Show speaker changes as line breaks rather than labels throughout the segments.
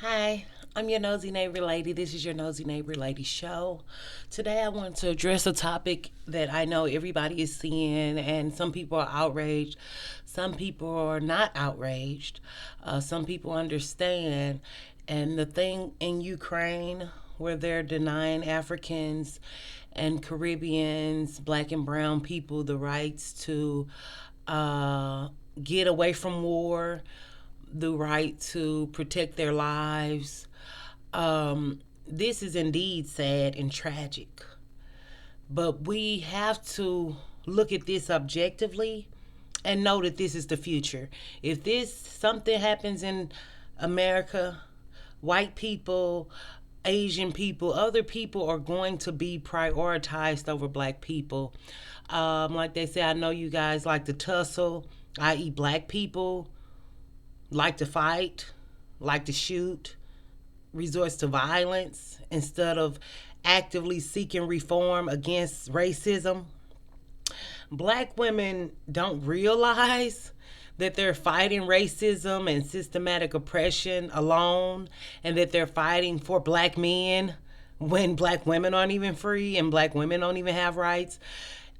Hi, I'm your nosy neighbor lady. This is your nosy neighbor lady show. Today I want to address a topic that I know everybody is seeing, and some people are outraged, some people are not outraged, some people understand. And the thing in Ukraine, where they're denying Africans and Caribbeans, black and brown people, the rights to uh, get away from war, the right to protect their lives. This is indeed sad and tragic, but we have to look at this objectively and know that this is the future. If this something happens in America, white people, Asian people, other people are going to be prioritized over black people. Like they say, I know you guys like to tussle, i.e., black people like to fight, like to shoot, resorts to violence instead of actively seeking reform against racism. Black women don't realize that they're fighting racism and systematic oppression alone, and that they're fighting for black men when black women aren't even free and black women don't even have rights.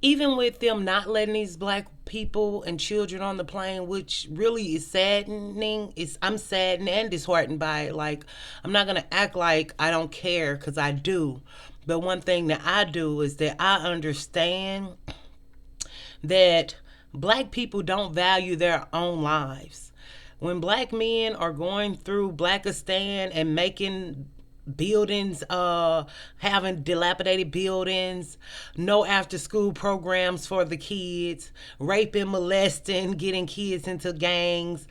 Even with them not letting these black people and children on the plane, which really is saddening. I'm saddened and disheartened by it. Like, I'm not gonna act like I don't care, because I do. But one thing that I do is that I understand that black people don't value their own lives. When black men are going through Blackistan and making buildings, having dilapidated buildings, no after school programs for the kids, raping, molesting, getting kids into gangs,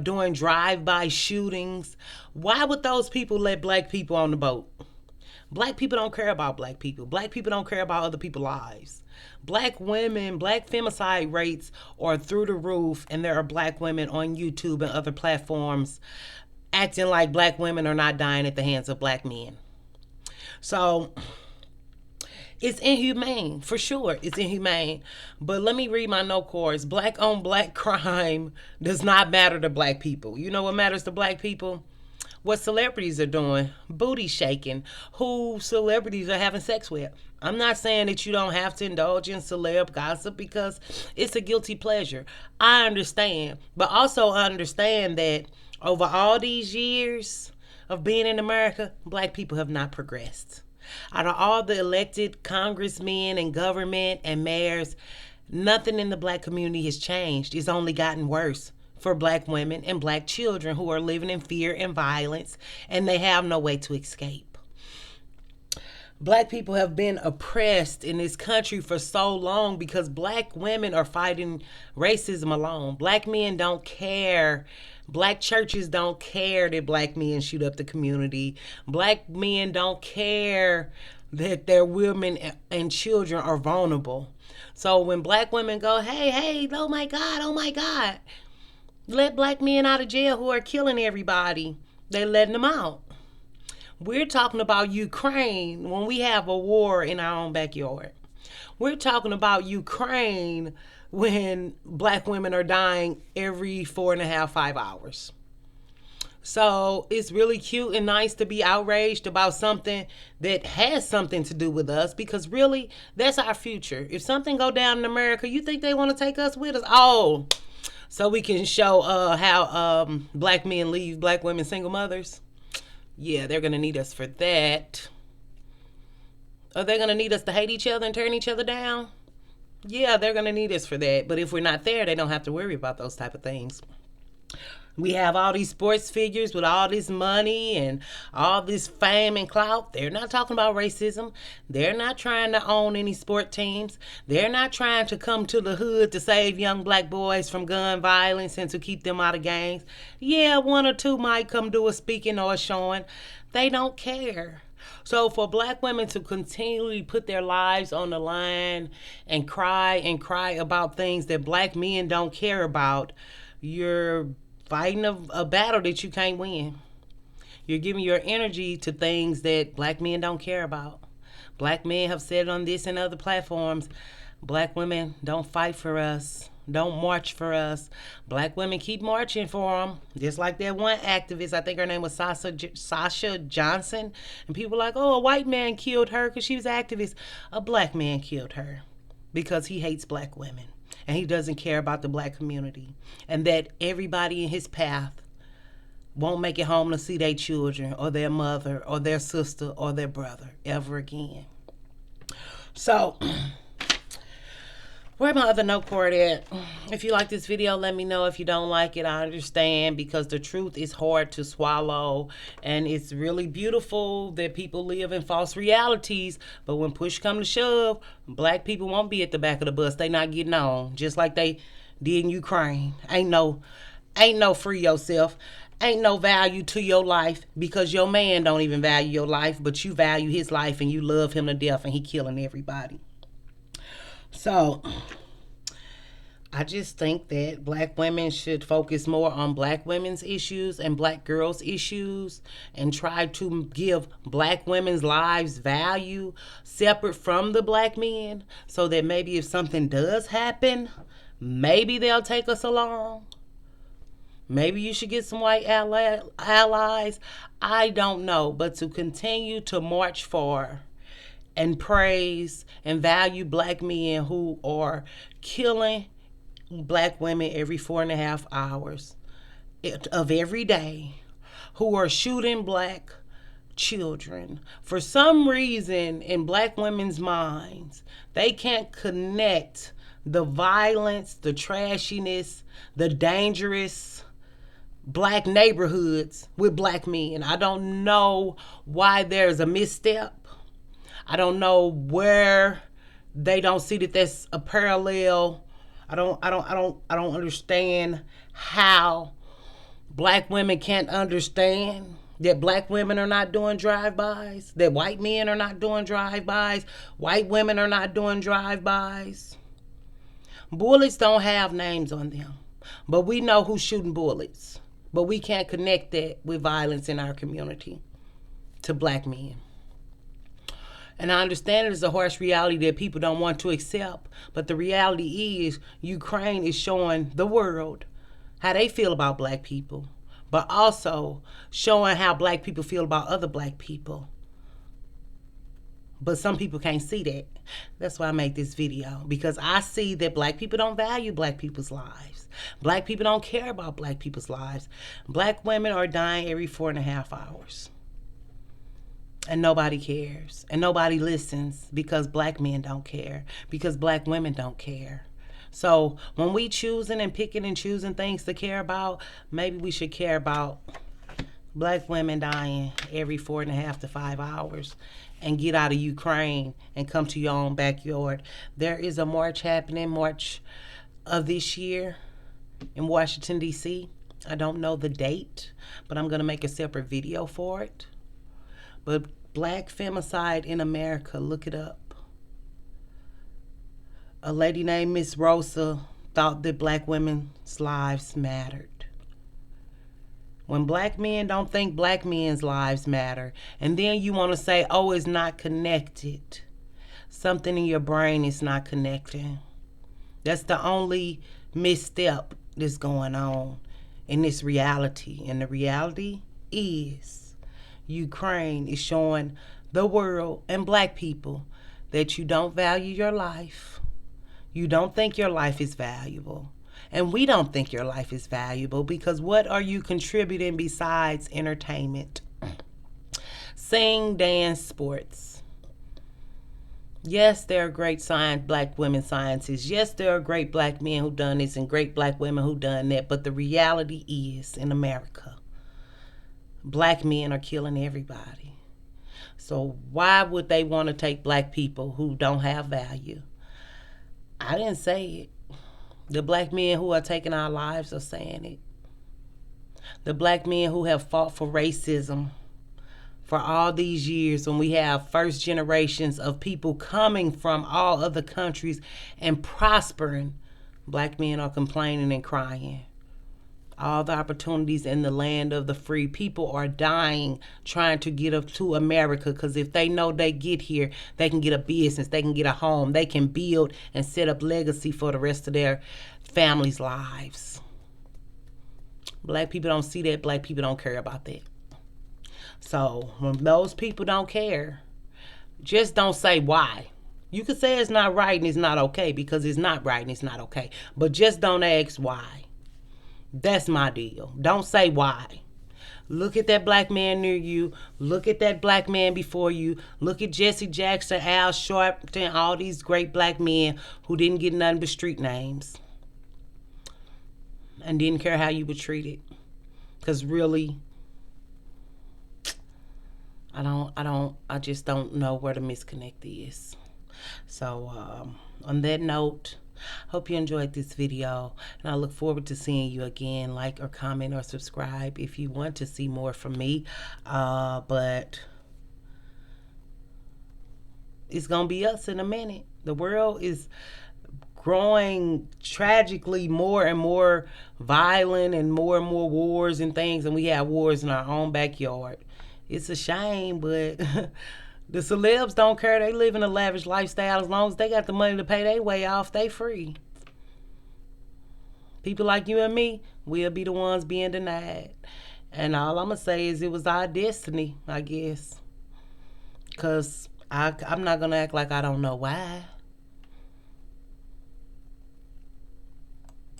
doing drive-by shootings, why would those people let black people on the boat? Black people don't care about black people. Black people don't care about other people's lives. Black women, black femicide rates are through the roof, and there are black women on YouTube and other platforms acting like black women are not dying at the hands of black men. So it's inhumane, for sure. It's inhumane. But let me read my note cards. Black on black crime does not matter to black people. You know what matters to black people? What celebrities are doing, booty shaking, who celebrities are having sex with. I'm not saying that you don't have to indulge in celeb gossip, because it's a guilty pleasure. I understand, but also understand that over all these years of being in America, black people have not progressed. Out of all the elected congressmen and government and mayors, nothing in the black community has changed. It's only gotten worse for black women and black children who are living in fear and violence, and they have no way to escape. Black people have been oppressed in this country for so long because black women are fighting racism alone. Black men don't care. Black churches don't care that black men shoot up the community. Black men don't care that their women and children are vulnerable. So when black women go, hey, hey, oh my God, let black men out of jail who are killing everybody, they letting them out. We're talking about Ukraine when we have a war in our own backyard. We're talking about Ukraine when black women are dying every 4.5, 5 hours. So it's really cute and nice to be outraged about something that has something to do with us, because really, that's our future. If something go down in America, you think they want to take us with us? Oh, so we can show how black men leave black women single mothers? Yeah, they're going to need us for that. Are they going to need us to hate each other and turn each other down? Yeah, they're going to need us for that. But if we're not there, they don't have to worry about those type of things. We have all these sports figures with all this money and all this fame and clout. They're not talking about racism. They're not trying to own any sport teams. They're not trying to come to the hood to save young black boys from gun violence and to keep them out of gangs. Yeah, one or two might come do a speaking or a showing. They don't care. So for black women to continually put their lives on the line and cry about things that black men don't care about, you're fighting a battle that you can't win. You're giving your energy to things that black men don't care about. Black men have said on this and other platforms, black women don't fight for us. don't march for us. Black women keep marching for them. Just like that one activist, I think her name was Sasha Johnson. And people were like, oh, a white man killed her because she was an activist. A black man killed her because he hates black women. And he doesn't care about the black community. And that everybody in his path won't make it home to see their children or their mother or their sister or their brother ever again. So, where my other note card at? If you like this video, let me know. If you don't like it, I understand, because the truth is hard to swallow, and it's really beautiful that people live in false realities, but when push come to shove, black people won't be at the back of the bus. They not getting on, just like they did in Ukraine. Ain't no free yourself. Ain't no value to your life, because your man don't even value your life, but you value his life and you love him to death, and he killing everybody. So I just think that black women should focus more on black women's issues and black girls' issues, and try to give black women's lives value separate from the black men, so that maybe if something does happen, maybe they'll take us along. Maybe you should get some white allies. I don't know. But to continue to march for and praise and value black men who are killing black women every 4.5 hours of every day, who are shooting black children. For some reason, in black women's minds, they can't connect the violence, the trashiness, the dangerous black neighborhoods with black men. I don't know why there's a misstep. I don't know where they don't see that that's a parallel. I don't understand how black women can't understand that black women are not doing drive-bys, that white men are not doing drive-bys, white women are not doing drive-bys. Bullets don't have names on them, but we know who's shooting bullets. But we can't connect that with violence in our community to black men. And I understand it is a harsh reality that people don't want to accept, but the reality is Ukraine is showing the world how they feel about black people, but also showing how black people feel about other black people. But some people can't see that. That's why I make this video, because I see that black people don't value black people's lives. Black people don't care about black people's lives. Black women are dying every 4.5 hours. And nobody cares. And nobody listens, because black men don't care. Because black women don't care. So when we choosing and picking and choosing things to care about, maybe we should care about black women dying every 4.5 to 5 hours, and get out of Ukraine and come to your own backyard. There is a march happening, March of this year in Washington, D.C. I don't know the date, but I'm going to make a separate video for it. But black femicide in America, look it up. A lady named Miss Rosa thought that black women's lives mattered. When black men don't think black men's lives matter, and then you want to say, oh, it's not connected. Something in your brain is not connecting. That's the only misstep that's going on in this reality. And the reality is Ukraine is showing the world and black people that you don't value your life. You don't think your life is valuable. And we don't think your life is valuable, because what are you contributing besides entertainment? Sing, dance, sports. Yes, there are great black women scientists. Yes, there are great black men who done this and great black women who done that. But the reality is, in America, black men are killing everybody. So why would they want to take black people who don't have value? I didn't say it. The black men who are taking our lives are saying it. The black men who have fought for racism for all these years, when we have first generations of people coming from all other countries and prospering, black men are complaining and crying. all the opportunities in the land of the free. People are dying trying to get up to America, because if they know they get here, they can get a business, they can get a home, they can build and set up legacy for the rest of their families' lives. Black people don't see that. Black people don't care about that. So when those people don't care, just don't say why. You could say it's not right and it's not okay, because it's not right and it's not okay. But just don't ask why. That's my deal. Don't say why. Look at that black man near you. Look at that black man before you. Look at Jesse Jackson, Al Sharpton, all these great black men who didn't get nothing but street names and didn't care how you were treated. Because really, I just don't know where the misconnect is. So on that note, hope you enjoyed this video, and I look forward to seeing you again. Like or comment or subscribe if you want to see more from me. But it's gonna be us in a minute. The world is growing tragically more and more violent, and more wars and things, and we have wars in our own backyard. It's a shame, but the celebs don't care. They live in a lavish lifestyle. As long as they got the money to pay their way off, they free. People like you and me, we'll be the ones being denied. And all I'm going to say is it was our destiny, I guess. Because I'm not going to act like I don't know why.